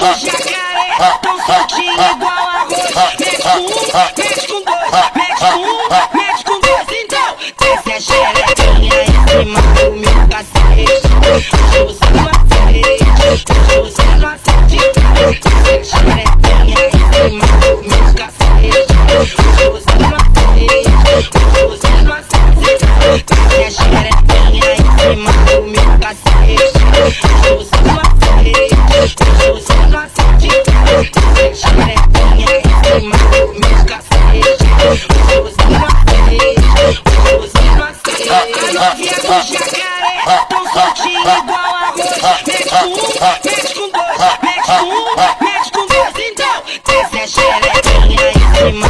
do jacaré, tão soltinho igual arroz. Mexe com um, mexe com dois, mexe com um, mexe com dois. Então, desce a xerequinha em cima do meu cacete. Hoje você não aceita, hoje você não aceita. Desce a xerequinha em cima do meu cacete. Hoje você não aceita, hoje você não aceita. Desce a xerequinha em cima do meu cacete. Hoje você não aceita, hoje você não aceita. Desce a xerequinha em cima do meu cacete. Hoje você não aceita, hoje você não aceita. A novinha do jacaré, tão soltinho igual arroz. Mexe com um, mexe com dois, mexe com um, mexe com dois. Então, desce a xerequinha em cima